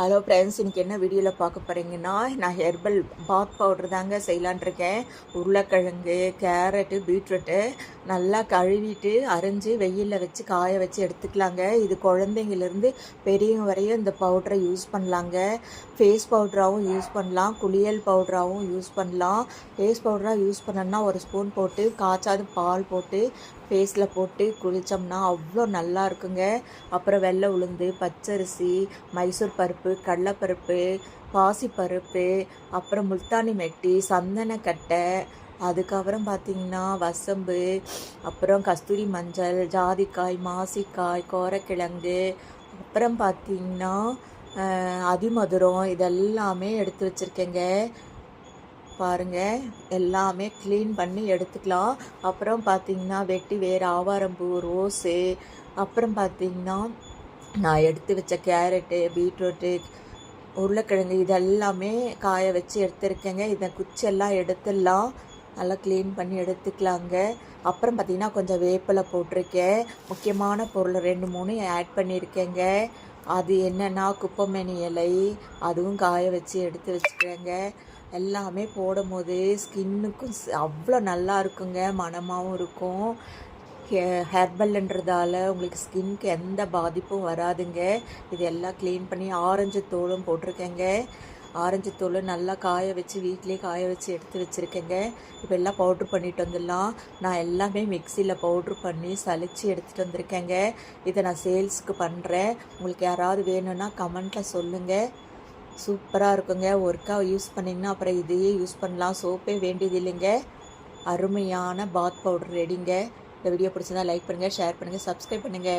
Hello friends, இன்றைக்கி என்ன வீடியோவில் பார்க்க போகிறீங்கன்னா, நான் ஹெர்பல் பாத் பவுட்ரு தாங்க செய்யலான் இருக்கேன். உருளைக்கிழங்கு, கேரட்டு, பீட்ரூட்டு நல்லா கழுவிட்டு அரிஞ்சு வெயிலில் வச்சு காய வச்சு எடுத்துக்கலாங்க. இது குழந்தைங்கலேருந்து பெரியவங்க வரையும் இந்த பவுட்ரை யூஸ் பண்ணலாங்க. ஃபேஸ் பவுட்ராகவும் யூஸ் பண்ணலாம், குளியல் பவுட்ராகவும் யூஸ் பண்ணலாம். ஃபேஸ் பவுட்ராக யூஸ் பண்ணோன்னா ஒரு ஸ்பூன் போட்டு காய்ச்சாத பால் போட்டு ஃபேஸில் போட்டு குளித்தோம்னா அவ்வளோ நல்லா இருக்குங்க. அப்புறம் வெள்ளை உளுந்து, பச்சரிசி, மைசூர் பருப்பு, கடலைப்பருப்பு, பாசிப்பருப்பு, அப்புறம் முல்தானி மெட்டி, சந்தனக்கட்டை, அதுக்கப்புறம் பார்த்திங்கன்னா வசம்பு, அப்புறம் கஸ்தூரி மஞ்சள், ஜாதிக்காய், மாசிக்காய், கோரக்கிழங்கு, அப்புறம் பார்த்திங்கன்னா அதிமதுரம், இதெல்லாமே எடுத்து வச்சுருக்கேங்க. பாருங்கள், எல்லாமே க்ளீன் பண்ணி எடுத்துக்கலாம். அப்புறம் பார்த்திங்கன்னா வெட்டி வேறு ஆவாரம்பூ, ரோஸு, அப்புறம் பார்த்திங்கன்னா நான் எடுத்து வச்ச கேரட்டு, பீட்ரூட்டு, உருளைக்கிழங்கு இதெல்லாமே காய வச்சு எடுத்துருக்கேங்க. இதை குச்செல்லாம் எடுத்துடலாம், நல்லா க்ளீன் பண்ணி எடுத்துக்கலாங்க. அப்புறம் பார்த்திங்கன்னா கொஞ்சம் வேப்பிலை போட்டிருக்கேன். முக்கியமான பொருள் 2-3 ஆட் பண்ணியிருக்கேங்க. அது என்னென்னா குப்பைமேனி இலை, அதுவும் காய வச்சு எடுத்து வச்சுக்கிறேங்க. எல்லாமே போடும் போது ஸ்கின்னுக்கும் அவ்வளோ நல்லா இருக்குங்க, மணமாகவும் இருக்கும். ஹெர்பல்ன்றதால உங்களுக்கு ஸ்கின்க்கு எந்த பாதிப்பும் வராதுங்க. இது எல்லாம் க்ளீன் பண்ணி ஆரஞ்சு தோலும் போட்டிருக்கேங்க. ஆரஞ்சு தோல் நல்லா காய வச்சு வீட்டிலே காய வச்சு எடுத்து வச்சுருக்கேங்க. இப்போ எல்லாம் பவுட்ரு பண்ணிட்டு வந்துடலாம். நான் எல்லாமே மிக்சியில் பவுட்ரு பண்ணி சலித்து எடுத்துகிட்டு வந்திருக்கேங்க. இதை நான் சேல்ஸுக்கு பண்ணுறேன். உங்களுக்கு யாராவது வேணும்னா கமெண்ட்டில் சொல்லுங்கள். சூப்பராக இருக்குங்க. ஒருக்கா யூஸ் பண்ணிங்கன்னா அப்புறம் இதையே யூஸ் பண்ணலாம். சோப்பே வேண்டியது இல்லைங்க. அருமையான பாத் பவுடர் ரெடிங்க. இந்த வீடியோ பிடிச்சதா லைக் பண்ணுங்கள், ஷேர் பண்ணுங்கள், சப்ஸ்கிரைப் பண்ணுங்கள்.